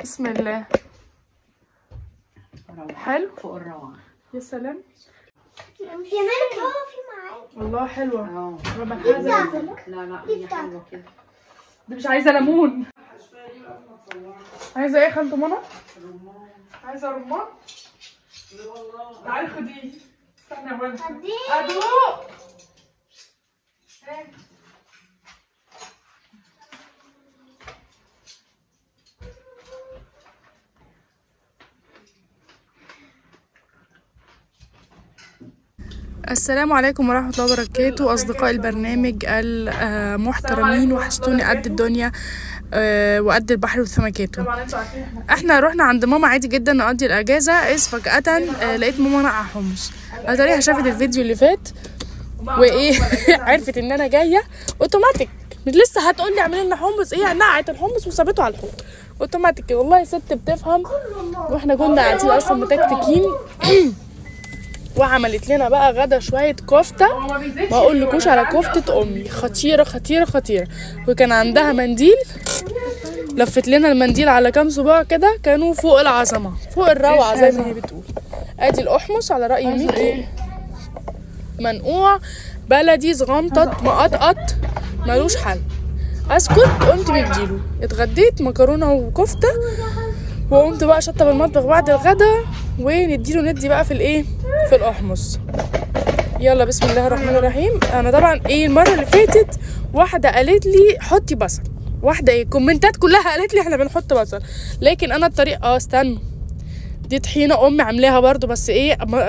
بسم الله. حلو فوق الروعه. يا سلام. في مالك هو في معاك والله حلوه. لا هي حلوه كده. دي مش عايزه ليمون. عايزه ايه يا خالته منى؟ عايزه رمان. تعالي خديه. استنى يا ولد. ادوق. السلام عليكم ورحمة الله وبركاته أصدقاء البرنامج المحترمين، وحشتوني قد الدنيا وقد البحر وثمكاته. احنا رحنا عند ماما عادي جدا نقضي الأجازة، إذ فجأة لقيت ماما نقع حمص. أتاريها شافت الفيديو اللي فات وإيه عرفت إن أنا جاية أوتوماتيك، مش لسه هتقولي اعملي لنا حمص، إيه نقعت الحمص وسابته على الحوض أوتوماتيك. والله ست بتفهم. واحنا كنا قاعدين أصلا متكتكين وعملت لنا بقى غدا شويه كفته، ما اقولكوش على كفته امي، خطيره خطيره خطيره. وكان عندها منديل، لفت لنا المنديل على كام صباع كده، كانوا فوق العظمه فوق الروعه زي ما هي بتقول. ادي الاحمص على راي ميكي، منقوع بلدي صغنطط مقطقط ملوش حل. اسكت قمت مديله. اتغديت مكرونه وكفته، وقمت بقى شطب المطبخ بعد الغدا ونديله ندي بقى في الايه، في الاحمص. يلا بسم الله الرحمن الرحيم. انا طبعا المره اللي فاتت واحده قالت لي حطي بصل، واحده الكومنتات كلها قالت لي احنا بنحط بصل، لكن انا الطريقه استنوا، دي طحينه امي عاملاها برضو، بس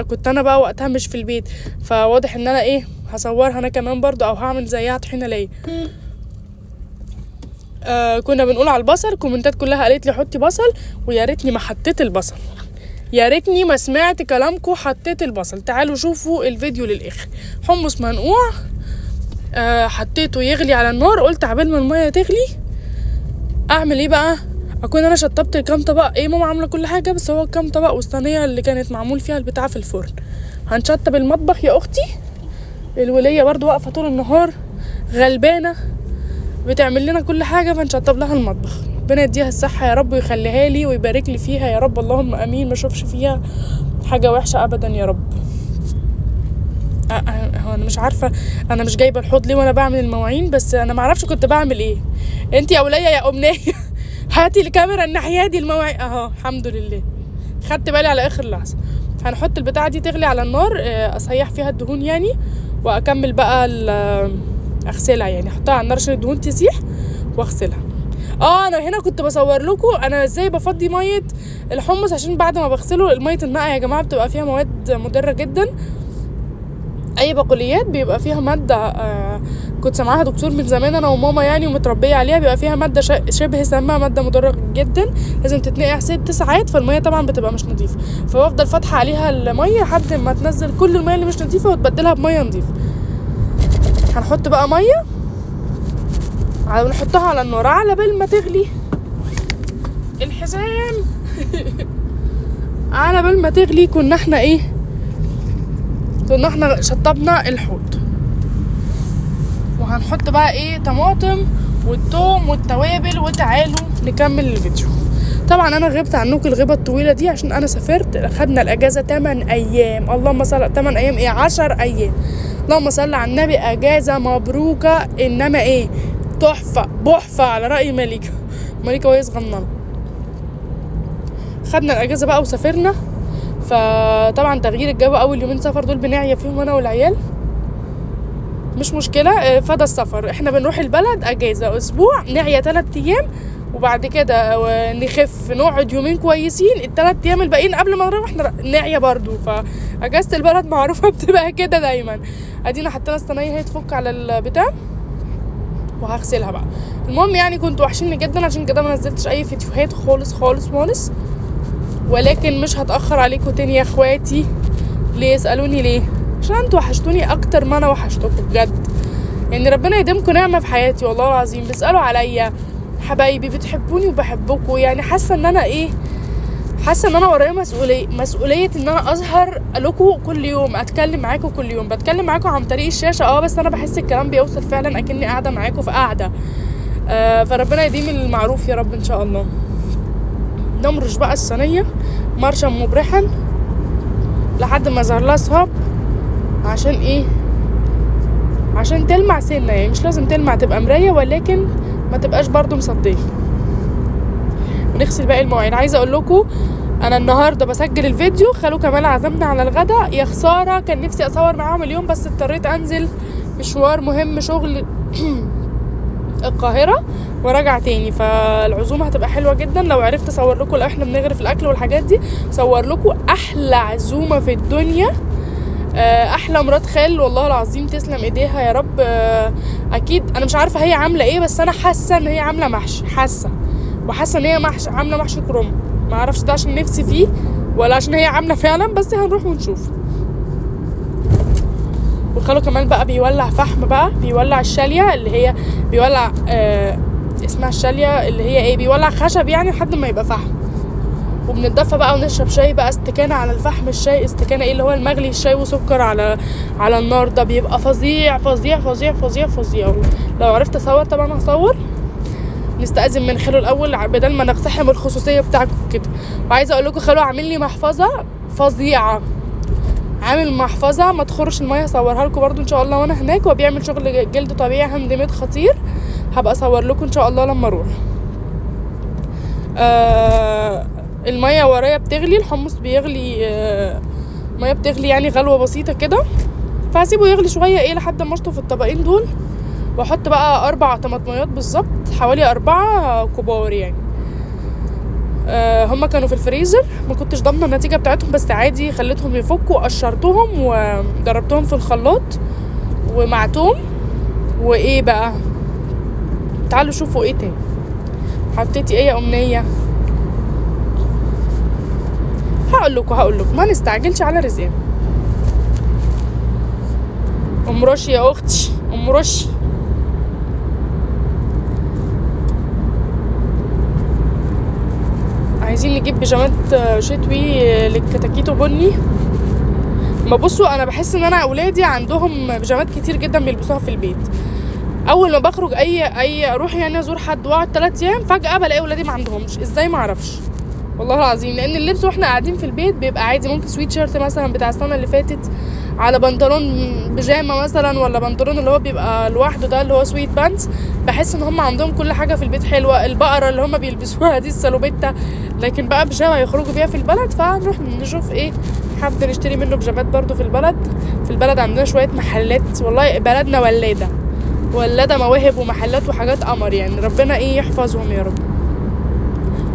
كنت انا بقى وقتها مش في البيت، فواضح ان انا هصورها انا كمان برضو، او هعمل زيها طحينه ليا. كنا بنقول على البصل، كومنتات كلها قالت لي حطي بصل، ويا ريتني ما حطيت البصل، يا ريتني ما سمعت كلامكم حطيت البصل. تعالوا شوفوا الفيديو للاخر. حمص منقوع، حطيته يغلي على النار، قلت عبال ما الميه تغلي اعمل ايه بقى، اكون انا شطبت كام طبق. ماما عامله كل حاجه، بس هو كام طبق والصينيه اللي كانت معمول فيها البتاع في الفرن. هنشطب المطبخ يا اختي. الوليه برضو واقفه طول النهار غلبانه بتعمل لنا كل حاجه، فنشطب لها المطبخ. ربنا يديها الصحه يا رب، ويخليها لي ويبارك لي فيها يا رب، اللهم امين. ما اشوفش فيها حاجه وحشه ابدا يا رب. انا مش عارفه انا مش جايبه الحوض ليه وانا بعمل المواعين، بس انا ما اعرفش كنت بعمل ايه. انت يا وليه يا امنيه هاتي الكاميرا الناحيه دي المواعين اهو. الحمد لله خدت بالي على اخر لحظه. هنحط البتاعه دي تغلي على النار، اسيح فيها الدهون يعني، واكمل بقى اغسلها، يعني احطها على النار عشان الدهون تسيح واغسلها. انا هنا كنت بصور لكم انا ازاي بفضي ميه الحمص، عشان بعد ما بغسله الميه النقع يا جماعه بتبقى فيها مواد مضره جدا. اي بقوليات بيبقى فيها ماده كنت سامعاها دكتور من زمان انا وماما يعني، ومتربيه عليها، بيبقى فيها ماده شبه سامه، ماده مضره جدا، لازم تتنقع 6 ساعات، فالميه طبعا بتبقى مش نظيفه، فبفضل فاتحه عليها الميه لحد ما تنزل كل الميه اللي مش نظيفه وتبدلها بميه نظيفه. هنحط بقى ميه ونحطها على النار على بال ما تغلي الحزام على بال ما تغلي كنا احنا شطبنا الحوض. وهنحط بقى طماطم والثوم والتوابل، وتعالوا نكمل الفيديو. طبعا انا غبت عنكم الغيبه الطويله دي عشان انا سافرت، خدنا الاجازه 8 ايام، اللهم صل 8 ايام 10 ايام، اللهم صل على النبي، اجازه مبروكه، انما تحفه بحفه على راي مليكه وهي صغننه. خدنا الاجازه بقى وسافرنا، فطبعا تغيير الجو اول يومين سفر دول بنعيا فيهم انا والعيال، مش مشكله، فدا السفر. احنا بنروح البلد اجازه اسبوع، نعيا 3 ايام، وبعد كده نخف نقعد يومين كويسين، ال3 ايام الباقيين قبل ما نروح نعيا برضو. فاجازه البلد معروفه بتبقى كده دايما. ادينا حطينا الصينيه هي تفك على البتاع وهغسلها بقى. المهم يعني كنتوا وحشيني جدا، عشان كده ما نزلتش اي فيديوهات خالص خالص خالص، ولكن مش هتاخر عليكم تاني يا اخواتي. ليه يسالوني ليه؟ عشان انتوا وحشتوني اكتر ما انا وحشتكم بجد، يعني ربنا يديمكم نعمه في حياتي والله العظيم. بتسالوا عليا حبايبي، بتحبوني وبحبكم، يعني حاسه ان انا حاسه ان انا ورايا مسؤوليه ان انا اظهر لكم كل يوم، اتكلم معاكم كل يوم. بتكلم معاكم عن طريق الشاشه بس انا بحس الكلام بيوصل فعلا اكني قاعده معاكم في قاعده. فربنا يديم المعروف يا رب ان شاء الله. نمرش بقى الصينيه مرشا مبرحا لحد ما يظهر لها صهاب. عشان ايه؟ عشان تلمع سنه، يعني مش لازم تلمع تبقى مرايه، ولكن ما تبقاش برضو مصديه. ونغسل باقي المواعين. عايزه اقول لكم انا النهارده بسجل الفيديو، خلو كمال عزمنا على الغدا. يا خساره كان نفسي اصور معاهم اليوم، بس اضطريت انزل مشوار مهم، شغل القاهره وراجع تاني. فالعزومه هتبقى حلوه جدا. لو عرفت اصور لكم، لو احنا بنغرف الاكل والحاجات دي، صور لكم احلى عزومه في الدنيا، احلى مرات خال والله العظيم، تسلم ايديها يا رب. اكيد انا مش عارفه هي عامله ايه، بس انا حاسه ان هي عامله محشي، وحاسه ان هي عامله محشي كرنب. ما اعرفش ده عشان نفسي فيه ولا عشان هي عامله فعلا، بس هنروح ونشوف. وخلو كمان بقى بيولع فحم بقى، بيولع الشاليه اللي هي بيولع اسمها الشاليه اللي هي ايه، بيولع خشب يعني لحد ما يبقى فحم. وبنتدفى بقى ونشرب شاي بقى، استكانه على الفحم. الشاي استكانه ايه اللي هو المغلي، الشاي وسكر على النار، ده بيبقى فظيع فظيع فظيع فظيع فظيع. لو عرفت اصور طبعا هصور. نستأذن من خلو الاول بدل ما نقتحم الخصوصيه بتاعكم كده. وعايزه اقول لكم خلو عامل لي محفظه فظيعه، عامل محفظه ما تخرش الميه. اصورها لكم برضو ان شاء الله وانا هناك. وبيعمل شغل جلد طبيعي هاند ميد خطير، هبقى اصور لكم ان شاء الله لما اروح. الميه ورايا بتغلي، الحمص بيغلي، ميه بتغلي يعني غلوه بسيطه كده. فهسيبه يغلي شويه ايه لحد ما اشطف الطبقين دول، واحط بقى 4 طماطميات بالظبط، حوالي 4 كبار يعني. هما كانوا في الفريزر، ما كنتش ضامنه النتيجه بتاعتهم، بس عادي خليتهم يفكوا، قشرتهم وضربتهم في الخلاط ومع توم. وايه بقى، تعالوا شوفوا ايه تاني. حطيتي ايه يا امنيه؟ هقول لكم ما نستعجلش على رزقنا. ام رشي يا اختي، ام رشي. عايزين نجيب بيجامات شتوي للكتاكيت وبني. ما بصوا، انا بحس ان انا اولادي عندهم بيجامات كتير جدا بيلبسوها في البيت. اول ما بخرج اي اروح يعني ازور حد واقعد 3 ايام، فجاه بلاقي اولادي ما عندهمش. ازاي؟ ما اعرفش والله العظيم. لان اللبس واحنا قاعدين في البيت بيبقى عادي، ممكن سويت شيرت مثلا بتاع السنه اللي فاتت على بنطلون بيجامه مثلا، ولا بنطلون اللي هو بيبقى لوحده ده اللي هو سويت بانتس. بحس ان هم عندهم كل حاجه في البيت حلوه. البقره اللي هم بيلبسوها دي السالوبيتا، لكن بقى بيجامه يخرجوا بيها في البلد. فنروح نشوف ايه حد نشتري منه بيجامات برضو في البلد. في البلد عندنا شويه محلات، والله بلدنا ولاده مواهب ومحلات وحاجات قمر يعني. ربنا ايه يحفظهم يا رب،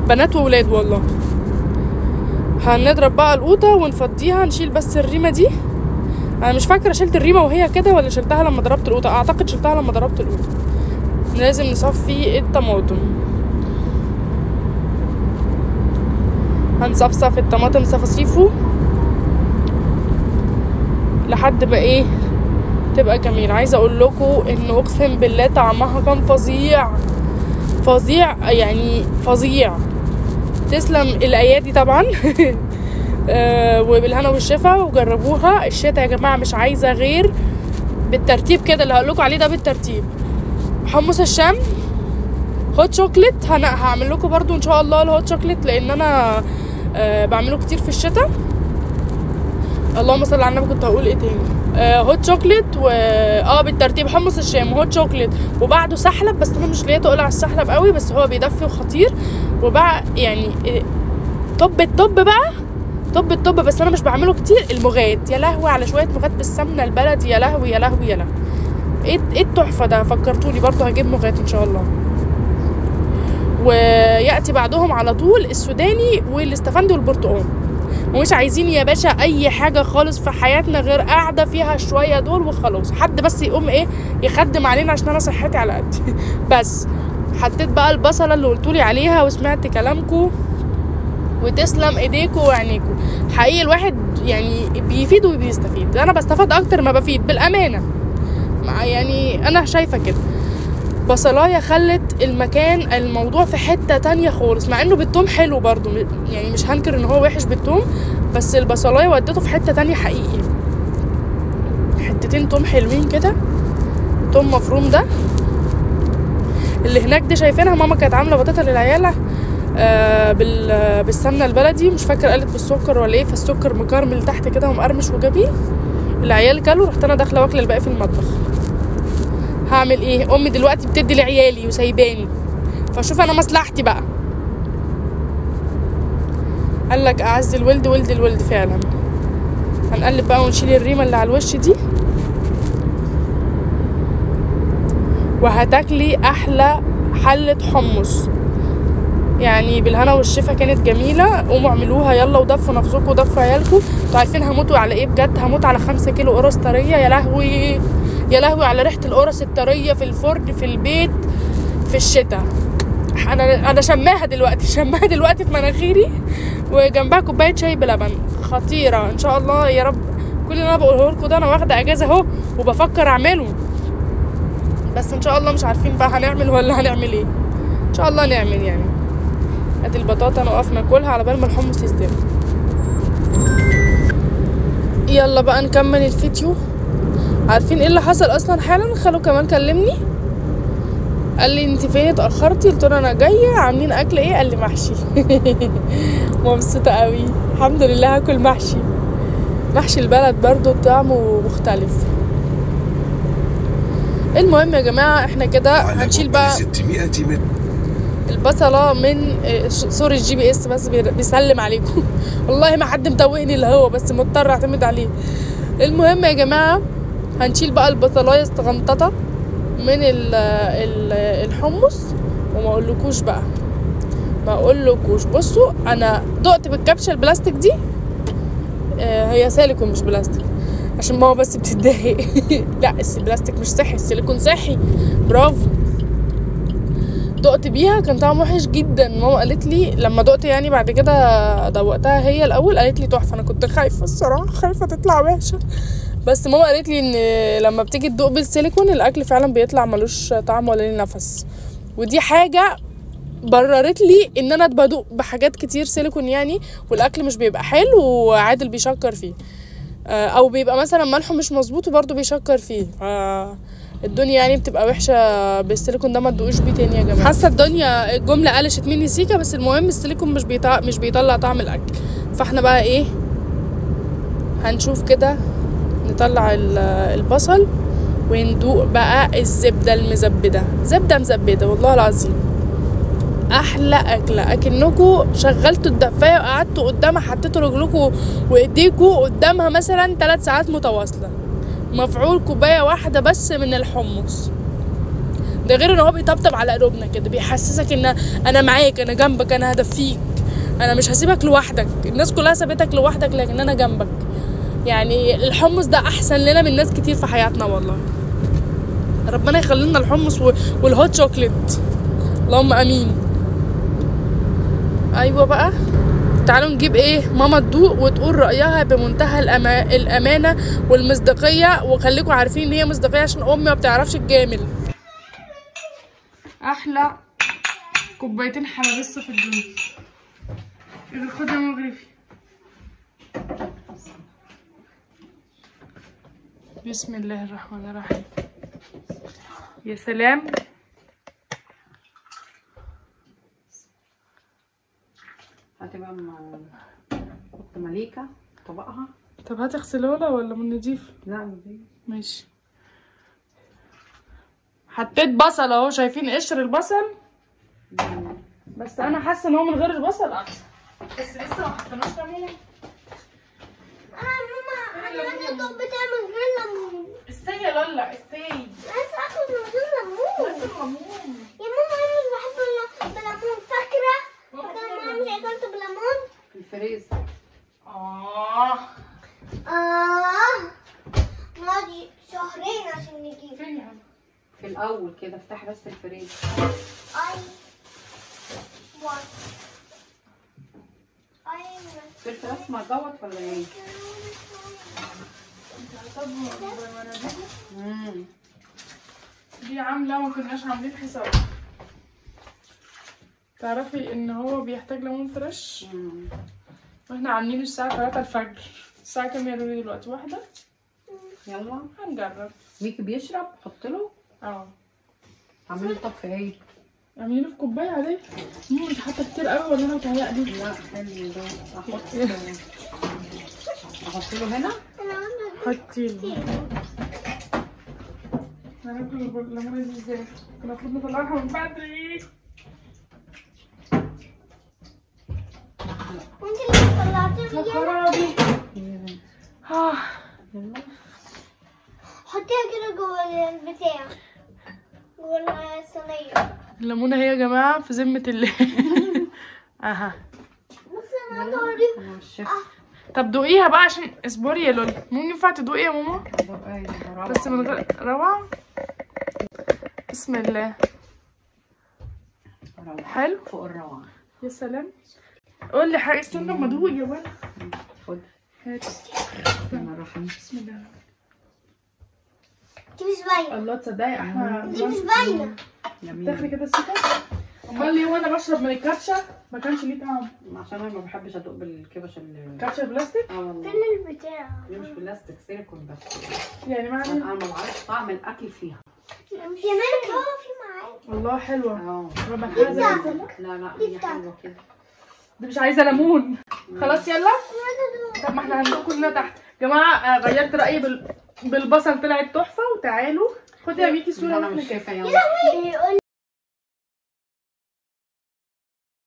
بنات وولاد والله. هنضرب بقى القوطه ونفضيها، نشيل بس الريمه دي. انا مش فاكره شلت الريمه وهي كده ولا شلتها لما ضربت القوطه. اعتقد شلتها لما ضربت القوطه. لازم نصفي الطماطم. هنصفصف الطماطم صفاصيفه لحد ما ايه تبقى جميل. عايزه اقول لكم ان اقسم بالله طعمها كان فظيع فظيع يعني فظيع. تسلم الايادي طبعا. وبالهنا والشفا، وجربوها. الشتا يا جماعه مش عايزه غير بالترتيب كده اللي هقول لكم عليه ده بالترتيب. حمص الشام، هوت شوكليت. هعمل لكم برضو ان شاء الله الهوت شوكليت، لان انا بعمله كتير في الشتاء. اللهم صل على النبي. كنت هقول ايه تاني؟ هوت شوكليت بالترتيب حمص الشام وهوت شوكليت، وبعده سحلب. بس انا مش ليا تقول على السحلب قوي، بس هو بيدفي وخطير. وبقى يعني طب بقى طب بس انا مش بعمله كتير. المغات، يا لهوي على شويه مغات بالسمنه البلدي، يا لهوي يا لهوي يا لهوي. ايه التحفه ده، فكرتوني برضو هجيب مغات ان شاء الله. وياتي بعدهم على طول السوداني والاستفندي والبرتقال. ومش عايزين يا باشا اي حاجه خالص في حياتنا غير قاعده فيها شويه دول وخلاص. حد بس يقوم ايه يخدم علينا عشان انا صحتي على قدي. بس حطيت بقى البصله اللي قلتولي عليها وسمعت كلامكم، وتسلم ايديكم وعينيكم. حقيقي الواحد يعني بيفيد وبيستفيد. انا بستفاد اكتر ما بفيد بالامانه يعني. انا شايفه كده بصلايه خلت الموضوع في حته تانية خالص، مع انه بالثوم حلو برضو يعني، مش هنكر ان هو وحش بالثوم، بس البصلايه ودته في حته تانية حقيقي. حتتين ثوم حلوين كده، ثوم مفروم ده اللي هناك دي شايفينها. ماما كانت عامله بطاطا للعيال بالسمنه البلدي، مش فاكره قالت بالسكر ولا ايه، فالسكر مكرمل تحت كده ومقرمش وجميل. العيال كلوا، رحت انا داخله واكله الباقي في المطبخ. هعمل ايه؟ امي دلوقتي بتدي لعيالي وسايباني، فشوف انا مصلحتي بقى. قال لك اعز الولد ولد الولد فعلا. هنقلب بقى ونشيل الريمه اللي على الوش دي، وهتاكلي احلى حله حمص يعني بالهنا والشفا. كانت جميله، قوموا اعملوها يلا ودفوا نفسكم ودفوا عيالكم. انتوا عارفين هموتوا على ايه بجد؟ هموت على 5 كيلو قرص طريه. يا لهوي يا لهوي على ريحه القرص الطريه في الفرن في البيت في الشتاء. انا شماها دلوقتي في مناخيري، وجنبها كوبايه شاي بلبن خطيره ان شاء الله يا رب. كل اللي انا بقوله لكم ده انا واخده اجازه اهو وبفكر اعمله، بس ان شاء الله مش عارفين بقى هنعمل ولا هنعمل ايه. ان شاء الله نعمل يعني. ادي البطاطا نقف ناكلها على بال ما الحمص يستوي. يلا بقى نكمل الفيديو. عارفين ايه اللي حصل اصلا حالا؟ خالو كمان كلمني قال لي انت فين اتاخرتي؟ قلت له انا جايه. عاملين اكل ايه؟ قال لي محشي. مبسوطه قوي الحمد لله. هاكل محشي البلد برضو طعمه مختلف. المهم يا جماعه احنا كده هنشيل بقى البصله من سوري الجي بي اس بس بيسلم عليكم. والله ما حد متوهني اللي هو، بس مضطر اعتمد عليه. المهم يا جماعه هنشيل بقى البصلايه استغنططه من الحمص. وما اقولكوش بقى، ما اقولكوش. بصوا انا دقت بالكبشه البلاستيك دي، هي سيليكون مش بلاستيك عشان ماما بس بتتضايق. لا البلاستيك مش صحي، السيليكون صحي. برافو. دقت بيها كان طعم وحش جدا. ماما قالت لي لما دقت يعني بعد كده دوقتها هي الاول، قالت لي تحفه. انا كنت خايفه الصراحه، خايفه تطلع وحشه، بس ماما قالت لي ان لما بتيجي تدوق بالسيليكون الاكل فعلا بيطلع ملوش طعم ولا ليه نفس. ودي حاجه بررت لي ان انا بدوق بحاجات كتير سيليكون يعني والاكل مش بيبقى حلو وعادل بيشكر فيه، او بيبقى مثلا ملحه مش مظبوط وبرده بيشكر فيه. الدنيا يعني بتبقى وحشه بالسيليكون ده، ما تدوقوش بيه تاني يا جماعه. حاسه الدنيا الجمله قلشت مني سيكه، بس المهم السيليكون مش بيطلع طعم الاكل. فاحنا بقى ايه هنشوف كده، نطلع البصل وندوق بقى الزبده المزبده. زبده مزبده والله العظيم احلى اكله. اكنكم شغلتوا الدفايه وقعدتوا قدامها، حطيتوا رجلكم وايديكم قدامها مثلا 3 ساعات متواصله، مفعول كوبايه واحده بس من الحمص. ده غير ان هو بيطبطب على قلوبنا كده، بيحسسك ان انا معاك، انا جنبك، انا هدفيك، انا مش هسيبك لوحدك. الناس كلها سابتك لوحدك لكن انا جنبك. يعني الحمص ده احسن لنا من ناس كتير في حياتنا والله. ربنا يخلي لنا الحمص والهوت شوكليت، اللهم امين. ايوه بقى تعالوا نجيب ايه ماما تدوق وتقول رايها بمنتهى الامانه والمصداقيه، وخليكم عارفين ان هي مصداقيه عشان امي ما بتعرفش تجامل. احلى كوبايتين حلبسه في الدنيا. اذا خد يا مغرفي. بسم الله الرحمن الرحيم. يا سلام. هتبقى حط مليكه طبقها. طب هتغسله لها ولا من نضيف؟ لا نضيف. ماشي. حطيت بصل اهو، شايفين قشر البصل؟ بس انا حاسه ان هو من غير البصل احسن، بس لسه ما حطيناش ليمون. ماما انا عايزه الدوق بتاعي من غير ليمون. ازاي يا لولا ازاي؟ عايزه اكل من غير ليمون. لازم ليمون يا ماما انا مش بحب بالليمون، فاكره؟ فاكره ماما مش اكلته بالليمون؟ في الفريزر. نقعد شهرين عشان نجيب. فين يعني؟ في الاول كده افتحي بس الفريزر. فلفل اسمر دوت ولا ايه؟ دي عامله ما كناش عاملين حساب. تعرفي ان هو بيحتاج ليمون فريش، واحنا عاملينه الساعه 3 الفجر. الساعه كام يا لولي دلوقتي؟ 1. يلا هنجرب. ميكي بيشرب حط له. اه اعملي طب في ايه؟ اعملي له في كوبايه عاديه. انت حاطه كتير قوي ولا انا متهيألي؟ لا حلو ده. احط له هنا. حطي له. هناكل الليمونه دي ازاي؟ كنا المفروض نطلعها من بدري. انت اللي طلعتي يا لي. خرابي. يلا حطيها كده جوه البتاع، جوه الصينيه. الليمونه هي يا جماعه في ذمه الله. اها. بص انا هوريك. انا الشيف. طب دوقيها بقى عشان اصبري يا لولي. ممكن ينفع تدوقي يا ماما؟ بس من غير روعه. بسم الله. حلو. فوق الروعه. يا سلام. قول لي حاجه. استنى اما ادوق يا ولد. خد. هات. بسم الرحمن. بسم الله. دي مش باينه. الله تصدقي احنا دي مش باينه. جميل. تاكلي كده السكر. امال ليه وانا بشرب من الكاتشة ما كانش ليه طعم؟ عشان انا ما بحبش ادوق بالكبش كاتشة بلاستيك؟ والله. فين البتاع؟ دي مش بلاستيك، سيليكون بس. يعني انا معنى ما بعرفش طعم الاكل فيها. يا مالك هو في معاك. والله حلوة. اه. انا بنحازة. لا لا هي حلوه كده. دي مش عايزة ليمون. خلاص يلا. طب ما احنا هندوق كلنا تحت. يا جماعة غيرت رأيي بالبصل طلعت تحفة. وتعالوا خدي يا ميكي صورة انا واحنا مش كده. شايفه. يلا.